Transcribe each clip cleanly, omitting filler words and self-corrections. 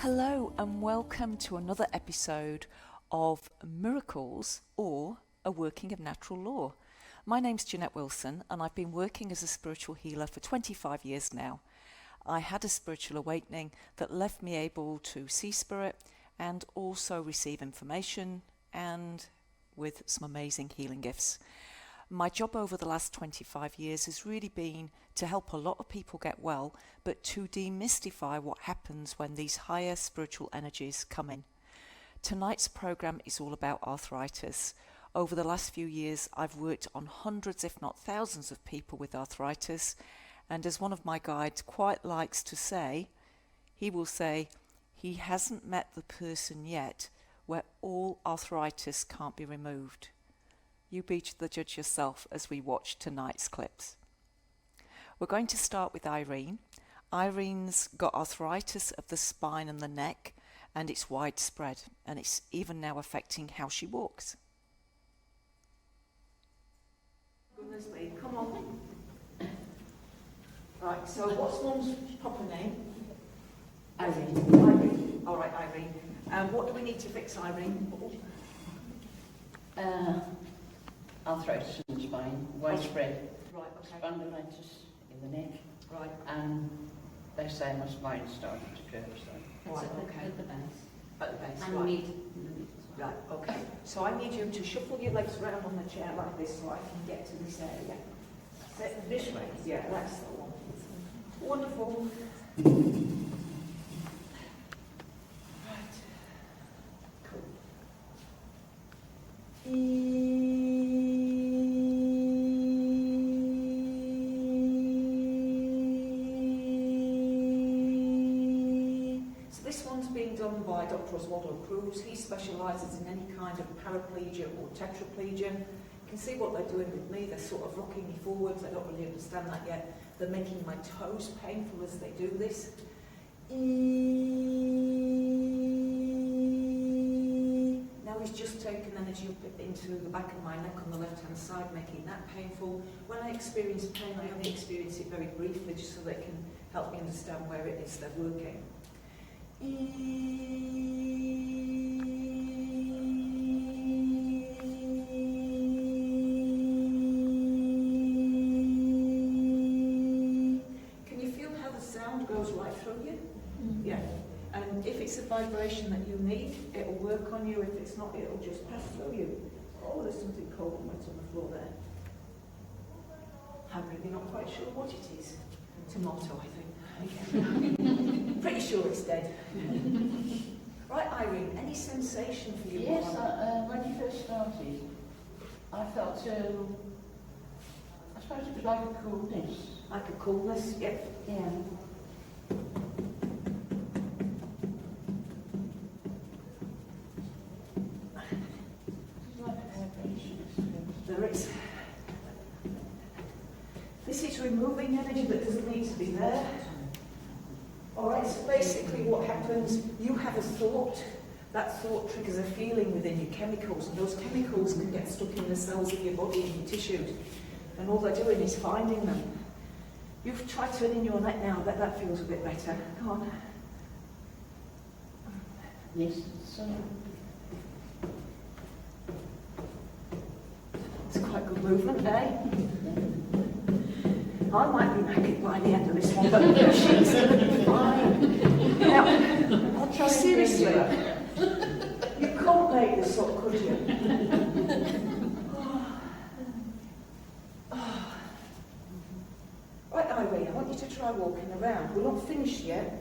Hello and welcome to another episode of Miracles or A Working of Natural Law. My name's Jeanette Wilson and I've been working as a spiritual healer for 25 years now. I had a spiritual awakening that left me able to see spirit and also receive information and with some amazing healing gifts. My job over the last 25 years has really been to help a lot of people get well, but to demystify what happens when these higher spiritual energies come in. Tonight's program is all about arthritis. Over the last few years, I've worked on hundreds, if not thousands, of people with arthritis. And as one of my guides quite likes to say, he will say, he hasn't met the person yet where all arthritis can't be removed. You be the judge yourself as we watch tonight's clips. We're going to start with Irene. Irene's got arthritis of the spine and the neck, and it's widespread, and it's even now affecting how she walks. Goodness me, come on. Right, so what's Mum's proper name? Irene. Irene. All right, Irene. What do we need to fix, Irene? Arthritis in the spine, widespread. Right, okay. Spondylitis in the neck. Right. And they say my spine started to curve. So. Right, okay. At the base. At the base, And right. mid. Right, okay. So I need you to shuffle your legs around on the chair like this so I can get to this area. Sit this way? Yeah, that's the one. Wonderful. Right. Cool. So this one's being done by Dr. Oswaldo Cruz. He specialises in any kind of paraplegia or tetraplegia. You can see what they're doing with me. They're sort of rocking me forwards. I don't really understand that yet. They're making my toes painful as they do this. Now he's just taken energy up into the back of my neck on the left-hand side, making that painful. When I experience pain, I only experience it very briefly, just so they can help me understand where it is they're working. Can you feel how the sound goes right through you? Mm. Yeah. And if it's a vibration that you need, it'll work on you. If it's not, it'll just pass through you. Oh, there's something cold and wet on the floor there. I'm really not quite sure what it is. Tomato, I think. Pretty sure it's dead. Right, Irene, any sensation for you? Yes, when you first started, I felt, I suppose it was like a coolness. Like a coolness? Yep. Yeah. There is. This is removing energy that doesn't need to be there. Alright, so basically what happens, you have a thought, that thought triggers a feeling within your chemicals, and those chemicals can get stuck in the cells of your body and your tissues, and all they're doing is finding them. You've tried turning your neck now, that feels a bit better. Come on. Yes, It's quite good movement, eh? I might be knackered by the end of this one, but she's going to be fine. Now, I'll try seriously, you can't make this up, could you? Right, Irene, I want you to try walking around. We're not finished yet.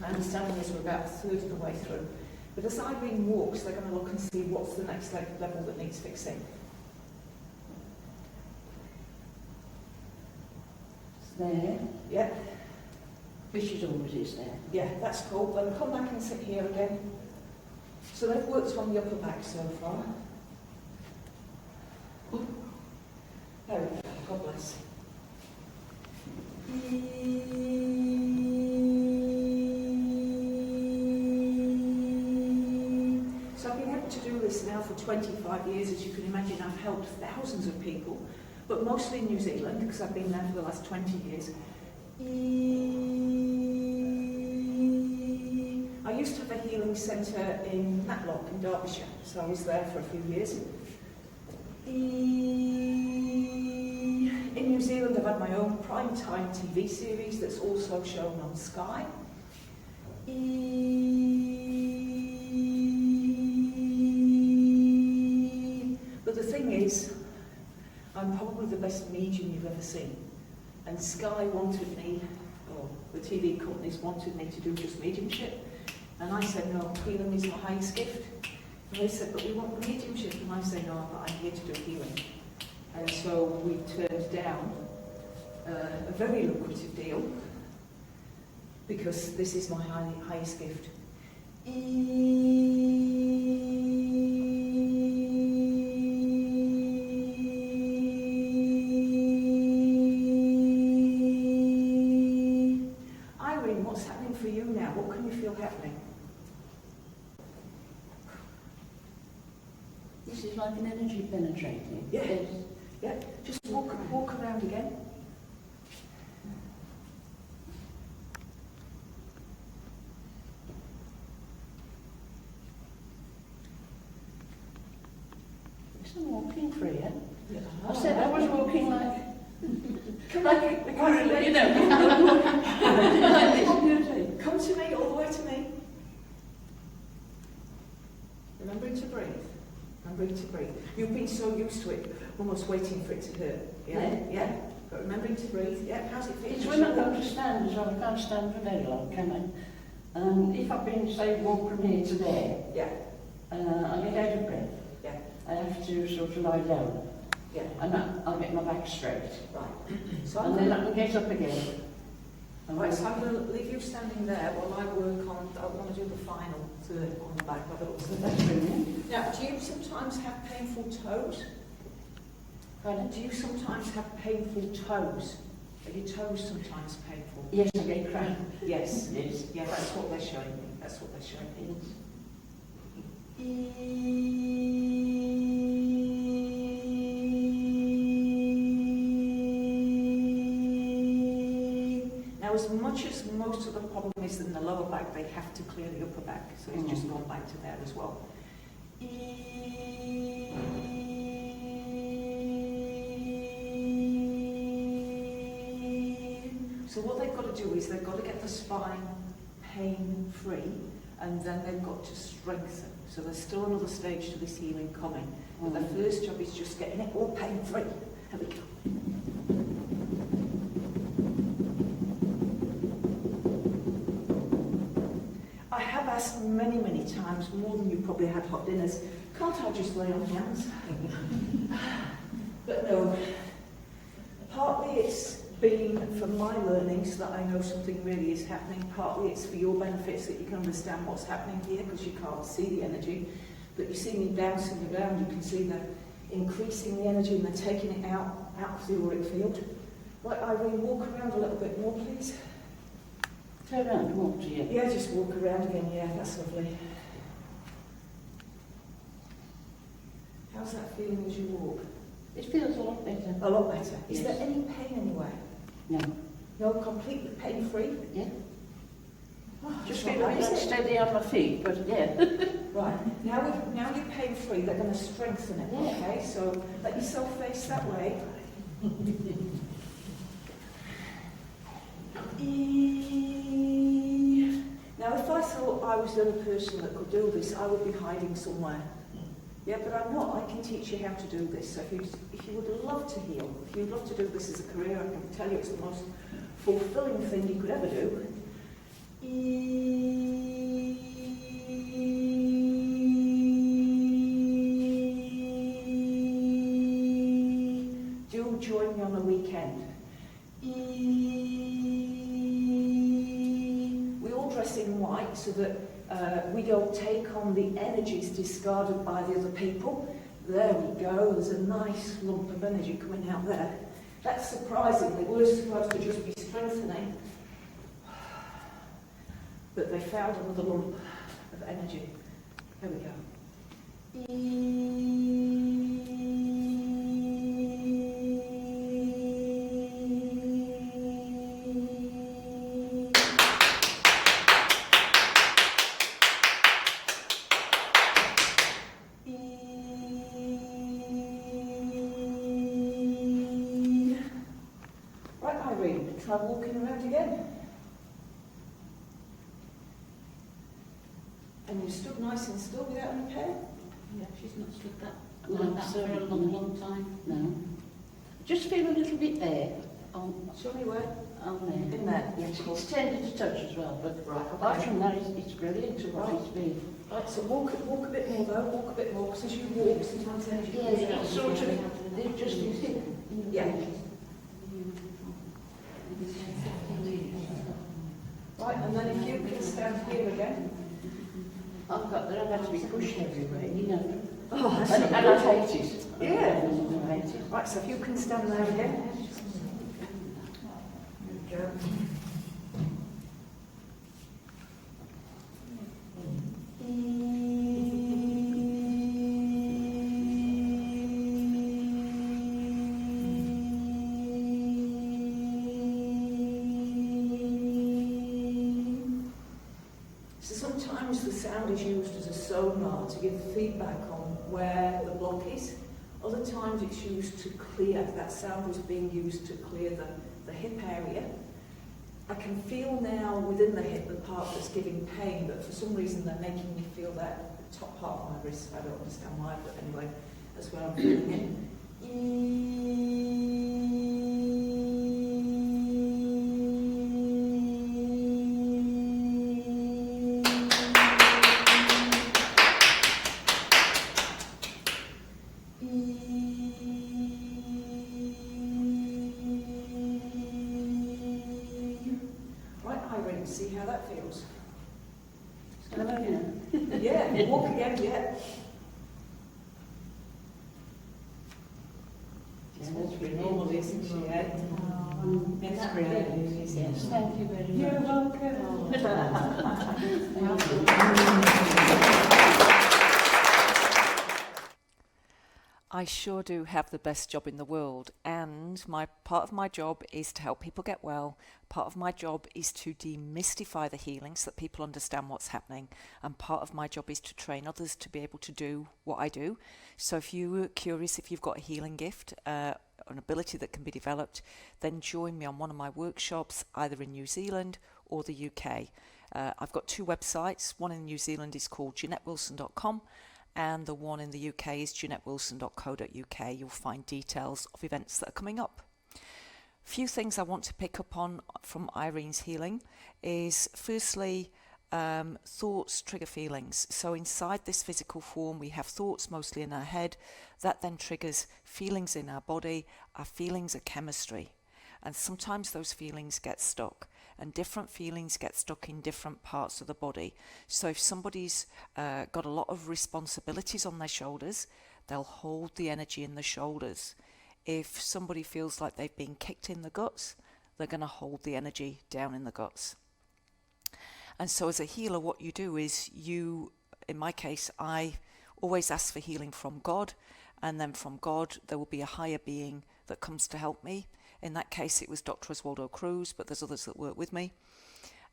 My understanding is we're about a third of the way through. But as Irene walks, they're going to look and see what's the next level that needs fixing. there, Yeah, which is always is there. yeah, that's cool. Then come back and sit here again. So they've worked on the upper back so far. There we go. God bless. So I've been able to do this now for 25 years. As you can imagine, I've helped thousands of people, but mostly in New Zealand because I've been there for the last 20 years. Are used to have a healing centre in Matlock in Derbyshire, so I was there for a few years. In New Zealand, I've had my own prime-time TV series that's also shown on Sky. But the thing is, I'm probably the best medium you've ever seen. And Sky wanted me, or the TV companies wanted me to do just mediumship. And I said, no, healing is my highest gift. And they said, but we want mediumship. And I said, no, but I'm here to do healing. And so we turned down a very lucrative deal because this is my highest gift. Irene, what's happening for you now? What can you feel happening? This is like an energy penetrating. Yeah. Yes. Yeah, just walk around again. It's not walking free, yeah? Yeah. I said I was walking like, Come on, you know, like this. come to me, all the way to me. Remembering to breathe. Remembering to breathe. You've been so used to it, almost waiting for it to hurt. Yeah? Yeah. But remembering to breathe. Yeah, how's it feel? It's when I go to stand as well. I can't stand for very long, can I? If I've been, say, walk from here to there, Yeah, I get out of breath. yeah, I have to sort of lie down, yeah. and I'll get my back straight. Right. So And then I can get up again. Right, so I'm going to leave you standing there while I work on, I want to do the final third on the back of it. That's brilliant. Now, do you sometimes have painful toes? Pardon? Do you sometimes have painful toes? Are your toes sometimes painful? Yes, I get cramp. Yes. Yes. Yeah, that's what they're showing me. That's what they're showing me. Now, as much as most of the problem is in the lower back, they have to clear the upper back. So it's just gone back to there as well. So what they've got to do is they've got to get the spine pain-free, and then they've got to strengthen. So there's still another stage to this healing coming. But the first job is just getting it all pain-free. Here we go. I have asked many, many times, more than you probably had hot dinners, can't I just lay on hands? But no. Partly it's been for my learning so that I know something really is happening. Partly it's for your benefit so that you can understand what's happening here because you can't see the energy. But you see me bouncing around, you can see they're increasing the energy and they're taking it out through the auric field. Right, Irene, walk around a little bit more, please. Turn around, walk to you. Yeah, just walk around again. Yeah, that's lovely. How's that feeling as you walk? It feels a lot better. A lot better. Is Yes. there any pain anywhere? No. No, completely pain-free? Yeah. Oh, Just that's feel not a bad, bit is it? steady on my feet, but yeah. Right, now you're pain-free, they're going to strengthen it, Yeah. okay? So let yourself face that way. Now if I thought I was the only person that could do this, I would be hiding somewhere. Yeah, but I'm not. I can teach you how to do this. So if you would love to heal, if you'd love to do this as a career, I can tell you it's the most fulfilling thing you could ever do. Do join me on the weekend. We all dress in white so that we don't take on the energies discarded by the other people. There we go, there's a nice lump of energy coming out there. That's surprisingly, we're supposed to just be strengthening. But they found another lump of energy. There we go. Try walking around again. And you stood nice and still without any pain? Yeah, she's not stood that No, like that for sorry, a long time. No. Just feel a little bit there. Show me where? On there. In there? Yes, it's tender to touch as well, but Right, apart okay. from that, it's brilliant to what it's been. Right, so walk a bit more though, walk a bit more, because as you walk, sometimes energy comes out. It's sort of, they're just Yeah. Right, and then if you can stand here again. I've had to be pushed everywhere, you know. Oh, that's And not I good. hate it. Yeah. I hate it. Right, so if you can stand there again. There we go. So sometimes the sound is used as a sonar to give feedback on where the block is. Other times it's used to clear, that sound was being used to clear the hip area. I can feel now within the hip the part that's giving pain, but for some reason they're making me feel that top part of my wrist. I don't understand why, but anyway, that's where I'm feeling it. Right, Irene, see how that feels. Yeah, walk again, yeah. It's walking normally, isn't she? Yeah. It's brilliant. Yes, thank you very much. You're welcome. I sure do have the best job in the world, and part of my job is to help people get well. Part of my job is to demystify the healing so that people understand what's happening, and part of my job is to train others to be able to do what I do. So if you're curious if you've got a healing gift, an ability that can be developed, then join me on one of my workshops either in New Zealand or the UK. I've got two websites. One in New Zealand is called JeanetteWilson.com, and the one in the UK is JeanetteWilson.co.uk. You'll find details of events that are coming up. Few things I want to pick up on from Irene's healing is firstly, thoughts trigger feelings. So inside this physical form we have thoughts mostly in our head that then triggers feelings in our body. Our feelings are chemistry, and sometimes those feelings get stuck, and different feelings get stuck in different parts of the body. So if somebody's got a lot of responsibilities on their shoulders, they'll hold the energy in the shoulders. If somebody feels like they've been kicked in the guts, they're going to hold the energy down in the guts. And so as a healer, what you do is in my case, I always ask for healing from God, and then from God there will be a higher being that comes to help me. In that case, it was Dr. Oswaldo Cruz, but there's others that work with me.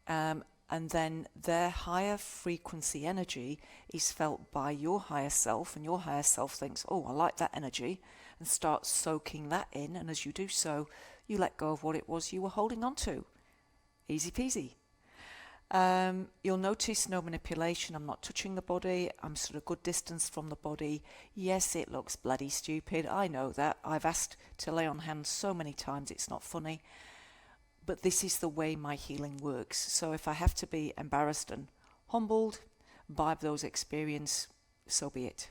And then their higher frequency energy is felt by your higher self, and your higher self thinks, oh, I like that energy, and starts soaking that in. And as you do so, you let go of what it was you were holding on to. Easy peasy. You'll notice no manipulation. I'm not touching the body. I'm sort of good distance from the body. Yes, it looks bloody stupid. I know that. I've asked to lay on hands so many times. It's not funny. But this is the way my healing works. So if I have to be embarrassed and humbled by those experiences, so be it.